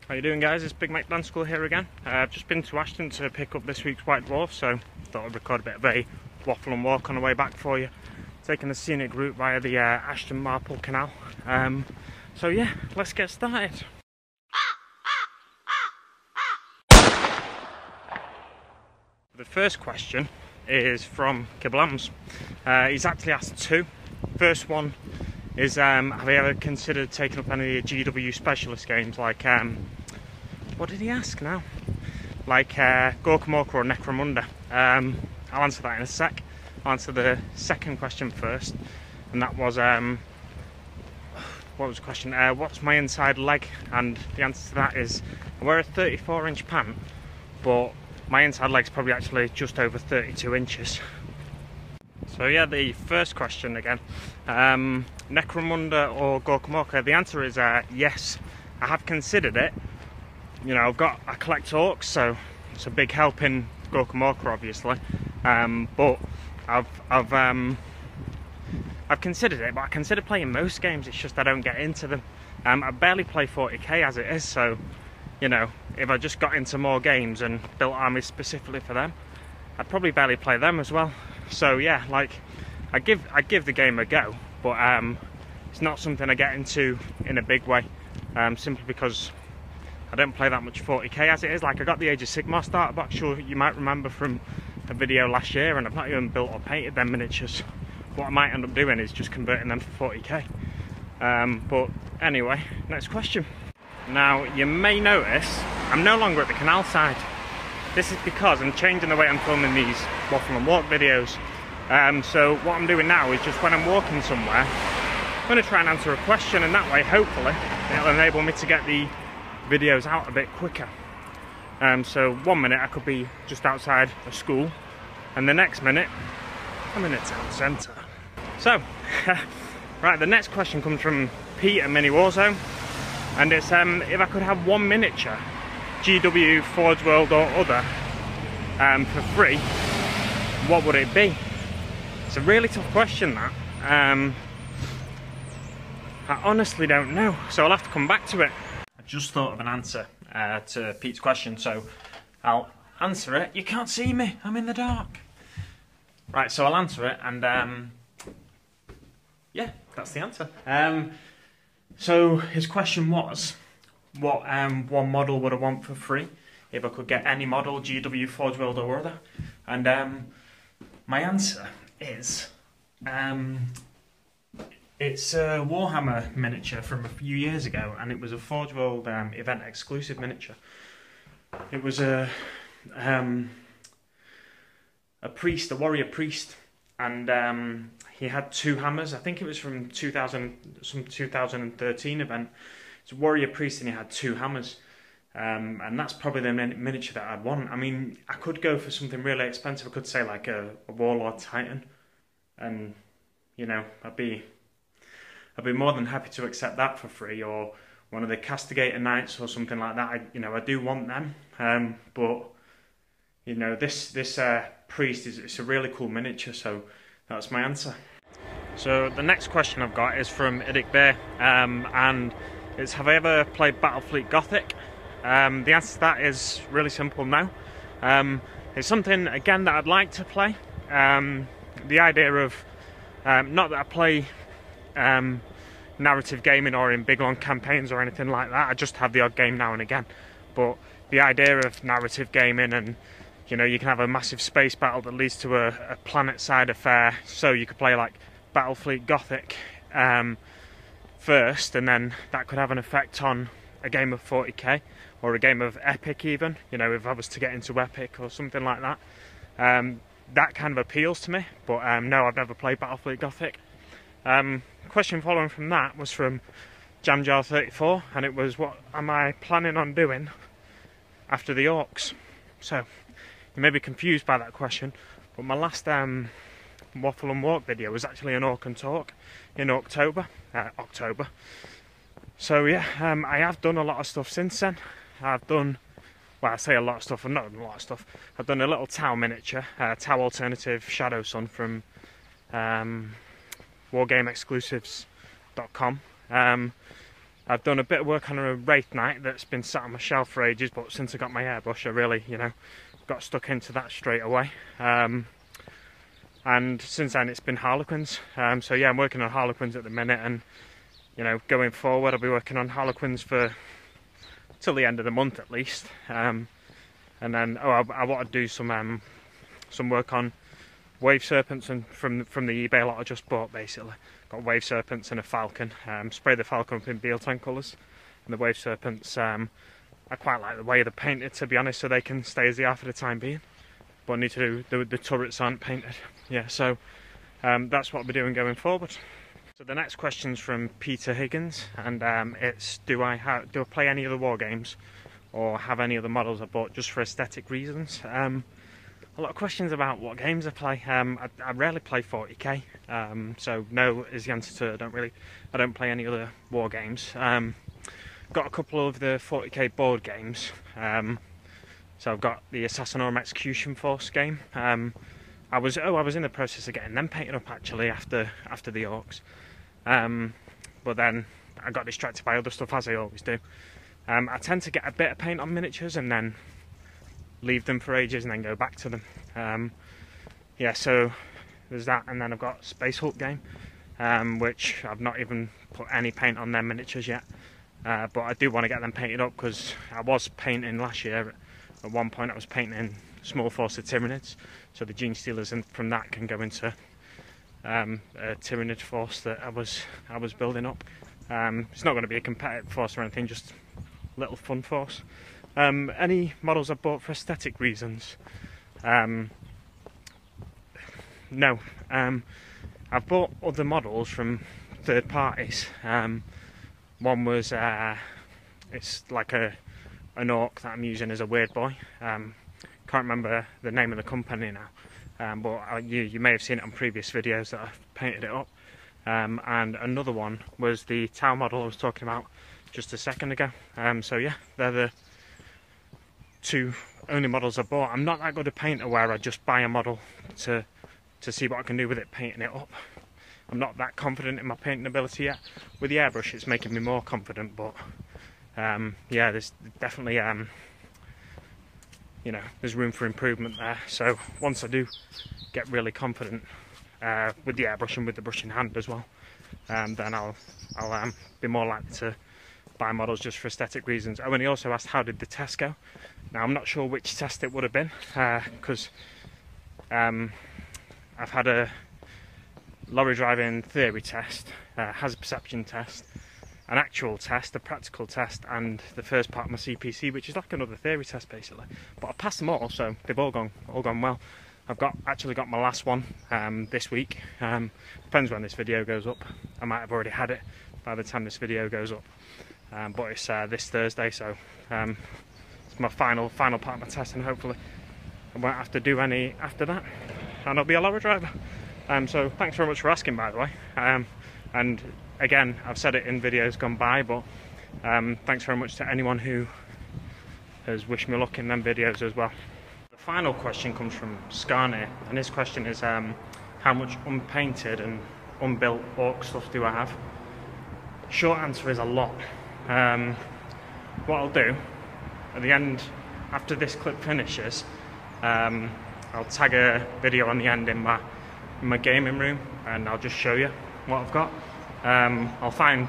How you doing, guys? It's Big Mike Dance School here again. I've just been to Ashton to pick up this week's White Dwarf, so thought I'd record a bit of a waffle and walk on the way back for you. Taking the scenic route via the Ashton Marple Canal. So yeah, let's get started. The first question is from Kiblams. He's actually asked two. First one is, have you ever considered taking up any GW specialist games like, what did he ask now? Like Gorkamorka or Necromunda. I'll answer that in a sec. I'll answer the second question first, and that was, what was the question? What's my inside leg? And the answer to that is, I wear a 34-inch pant, but my inside leg's probably actually just over 32 inches. So yeah, the first question again, Necromunda or Gorkamorka? The answer is yes. I have considered it. You know, I collect orcs, so it's a big help in Gorkamorka, obviously. But I've considered it, but I consider playing most games. It's just I don't get into them. I barely play 40k as it is, so you know, if I just got into more games and built armies specifically for them, I'd probably barely play them as well. So yeah, like I give the game a go, but it's not something I get into in a big way, simply because I don't play that much 40k as it is. Like, I got the Age of Sigmar starter box, sure you might remember from a video last year, and I've not even built or painted them miniatures. What I might end up doing is just converting them for 40k. But anyway, next question. Now, you may notice I'm no longer at the canal side. This is because I'm changing the way I'm filming these waffle and walk videos. So what I'm doing now is just when I'm walking somewhere, I'm going to try and answer a question, and that way, hopefully, it'll enable me to get the videos out a bit quicker. So 1 minute I could be just outside a school, and the next minute I'm in a town centre. So, right, the next question comes from Pete at Mini Warzone. And it's if I could have one miniature, GW, Forge World or other, for free, what would it be? It's a really tough question, that. I honestly don't know, so I'll have to come back to it. I just thought of an answer to Pete's question, so I'll answer it. You can't see me, I'm in the dark. Right, so I'll answer it, and yeah, that's the answer. So his question was, what one model would I want for free if I could get any model, GW, Forge World or other? And my answer is, it's a Warhammer miniature from a few years ago, and it was a Forge World event exclusive miniature. It was a priest, a warrior priest, and he had two hammers. I think it was from 2013 event. It's a warrior priest and he had two hammers. And that's probably the miniature that I'd want. I mean, I could go for something really expensive. I could say like a Warlord Titan. And, you know, I'd be more than happy to accept that for free. Or one of the Castigator Knights or something like that. I do want them. But, you know, this priest, it's a really cool miniature, so that's my answer. So the next question I've got is from Idic Bear, and it's, have I ever played Battlefleet Gothic? The answer to that is really simple, no. It's something, again, that I'd like to play. The idea of, not that I play narrative gaming or in big long campaigns or anything like that, I just have the odd game now and again. But the idea of narrative gaming, and you know, you can have a massive space battle that leads to a planet-side affair, so you could play like Battlefleet Gothic first, and then that could have an effect on a game of 40k, or a game of Epic even, you know, if I was to get into Epic or something like that. That kind of appeals to me, but no, I've never played Battlefleet Gothic. Question following from that was from Jamjar34, and it was, what am I planning on doing after the orcs? So, you may be confused by that question, but my last Waffle and Walk video was actually an Orc and Talk in October. So yeah, I have done a lot of stuff since then. I've done, well, I say a lot of stuff, I've not done a lot of stuff. I've done a little Tau miniature, Tau Alternative Shadow Sun from WarGameExclusives.com. I've done a bit of work on a Wraith Knight that's been sat on my shelf for ages, but since I got my airbrush I really, you know, got stuck into that straight away. And since then it's been Harlequins. So yeah, I'm working on Harlequins at the minute, and you know, going forward I'll be working on Harlequins for till the end of the month at least. And then I want to do some work on Wave Serpents, and from the eBay lot I just bought basically. Got Wave Serpents and a Falcon. Spray the Falcon up in Bealton colours, and the Wave Serpents, I quite like the way they're painted, to be honest, so they can stay as they are for the time being. But I need to do, the turrets aren't painted. Yeah, so that's what I'll be doing going forward. So the next question's from Peter Higgins, and it's do I play any other war games or have any other models I bought just for aesthetic reasons? A lot of questions about what games I play. I rarely play 40k, so no is the answer to. I don't play any other war games. Got a couple of the 40k board games. So I've got the Assassinorum Execution Force game. I was in the process of getting them painted up actually after the Orcs, but then I got distracted by other stuff, as I always do. I tend to get a bit of paint on miniatures and then leave them for ages and then go back to them. Yeah, so there's that, and then I've got Space Hulk game, which I've not even put any paint on their miniatures yet, but I do want to get them painted up because I was painting last year. At one point I was painting small force of Tyranids, so the Gene Stealers from that can go into a Tyranid force that I was building up. It's not going to be a competitive force or anything, just a little fun force. Any models I bought for aesthetic reasons? No. I've bought other models from third parties. One was it's like an orc that I'm using as a weird boy. Can't remember the name of the company now, but you may have seen it on previous videos that I've painted it up. And another one was the Tau model I was talking about just a second ago. So yeah, they're the two only models I bought. I'm not that good a painter where I just buy a model to see what I can do with it, painting it up. I'm not that confident in my painting ability yet. With the airbrush it's making me more confident, but yeah, there's definitely you know, there's room for improvement there. So once I do get really confident with the airbrush and with the brush in hand as well, then I'll be more likely to buy models just for aesthetic reasons. Oh, and he also asked how did the test go. Now I'm not sure which test it would have been, because I've had a lorry driving theory test, hazard perception test, an actual test, a practical test, and the first part of my CPC, which is like another theory test basically. But I've passed them all, so they've all gone well. I've actually got my last one this week. Depends when this video goes up. I might have already had it by the time this video goes up, but it's this Thursday, so it's my final part of my test, and hopefully I won't have to do any after that, and I'll be a lorry driver. So thanks very much for asking, by the way. And again, I've said it in videos gone by, but thanks very much to anyone who has wished me luck in them videos as well. The final question comes from Skarnir, and his question is how much unpainted and unbuilt orc stuff do I have? Short answer is a lot. What I'll do at the end, after this clip finishes, I'll tag a video on the end in my gaming room, and I'll just show you what I've got. I'll find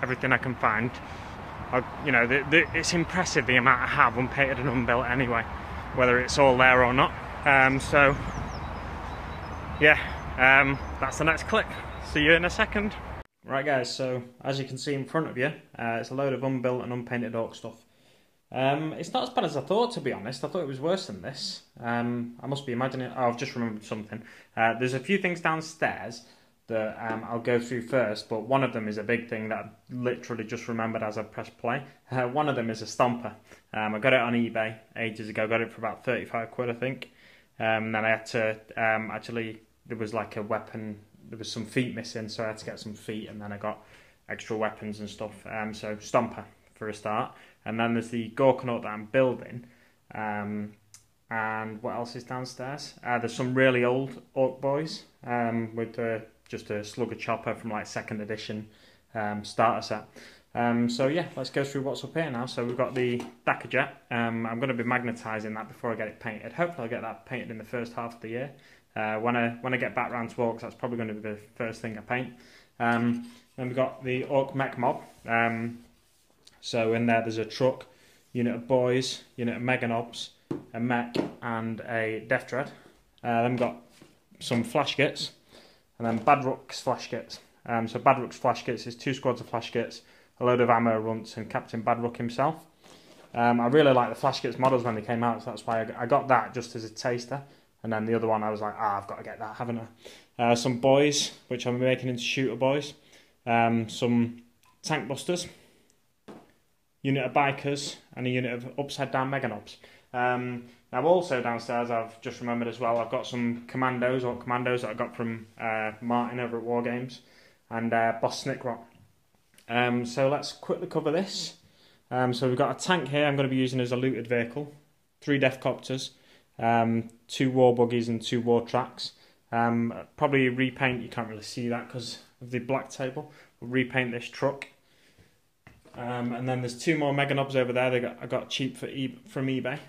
everything I can find. You know, it's impressive the amount I have unpainted and unbuilt anyway, whether it's all there or not. So yeah, that's the next clip. See you in a second. Right guys, so as you can see in front of you, it's a load of unbuilt and unpainted orc stuff. It's not as bad as I thought, to be honest. I thought it was worse than this. I must be imagining. Oh, I've just remembered something. There's a few things downstairs that I'll go through first, but one of them is a big thing that I literally just remembered as I pressed play. One of them is a stomper. I got it on eBay ages ago. Got it for about 35 quid, I think. Then I had to actually, there was like a weapon. There was some feet missing, so I had to get some feet, and then I got extra weapons and stuff. So stomper for a start, and then there's the Gorkanaut that I'm building. And what else is downstairs? There's some really old orc boys with just a slugger chopper from like 2nd edition starter set. So yeah, let's go through what's up here now. So we've got the Dakar Jet. I'm going to be magnetising that before I get it painted. Hopefully I'll get that painted in the first half of the year. When I get back round to Orcs, that's probably going to be the first thing I paint. Then we've got the Orc Mech Mob. So in there's a truck, unit of boys, unit of Mega Nobs, a mech, and a Death Dread. Then we've got some flash kits, and then Badrook's flash kits. So Badrook's flash kits is 2 squads of flash kits, a load of ammo runts, and Captain Badrook himself. I really like the flash kits models when they came out, so that's why I got that just as a taster. And then the other one I was like, I've got to get that, haven't I? Some boys, which I'm making into shooter boys. Some tank busters, unit of bikers, and a unit of upside down Mega Nobs. Now also downstairs, I've just remembered as well, I've got some commandos that I got from Martin over at War Games, and Boss Snickrock. So let's quickly cover this. So we've got a tank here I'm going to be using as a looted vehicle, 3 Death Copters, 2 war buggies and 2 war tracks. Probably repaint, you can't really see that because of the black table. We'll repaint this truck. And then there's 2 more Mega Nobs over there I got cheap from eBay.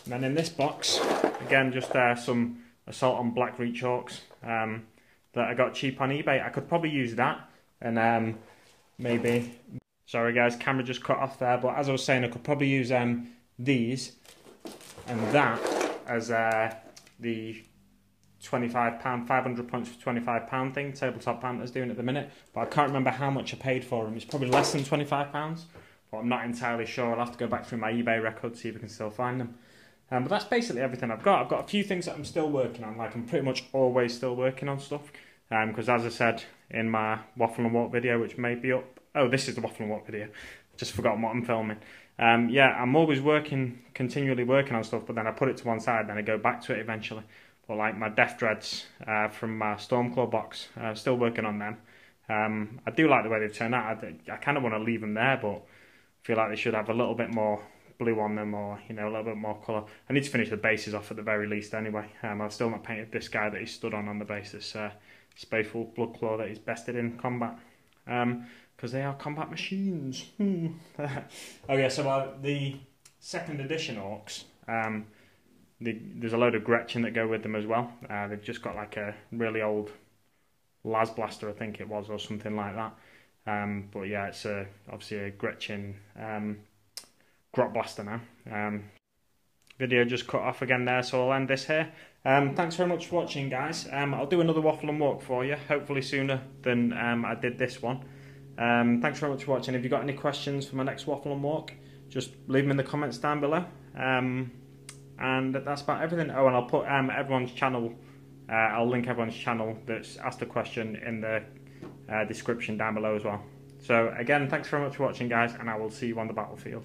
And then in this box, again, just some Assault on Black Reach Orcs that I got cheap on eBay. I could probably use that, and maybe... Sorry guys, camera just cut off there, but as I was saying, I could probably use these and that as the £25, 500 points for £25 thing Tabletop Panthers doing at the minute, but I can't remember how much I paid for them. It's probably less than £25, but I'm not entirely sure. I'll have to go back through my eBay record to see if I can still find them. But that's basically everything I've got. I've got a few things that I'm still working on, like I'm pretty much always still working on stuff, because as I said in my Waffle and Walk video, which may be up, oh, this is the Waffle and Walk video, just forgotten what I'm filming. Yeah, I'm always continually working on stuff, but then I put it to one side, then I go back to it eventually. But like my Death Dreads from my Stormclaw box, still working on them. I do like the way they've turned out. I kind of want to leave them there, but I feel like they should have a little bit more blue on them, or a little bit more colour. I need to finish the bases off at the very least anyway. I've still not painted this guy that he stood on the base, this Spayful Bloodclaw that he's bested in combat. Because they are combat machines. Okay, so the 2nd edition Orcs, there's a load of Gretchen that go with them as well. They've just got like a really old Las Blaster, I think it was, or something like that. But yeah, it's obviously a Gretchen Grot Blaster now. Video just cut off again there, so I'll end this here. Thanks very much for watching, guys. I'll do another Waffle and Walk for you, hopefully sooner than I did this one. Thanks very much for watching. If you've got any questions for my next Waffle and Walk, just leave them in the comments down below. And that's about everything. Oh, and I'll put everyone's channel, I'll link everyone's channel that's asked a question in the description down below as well. So again, thanks very much for watching, guys, and I will see you on the battlefield.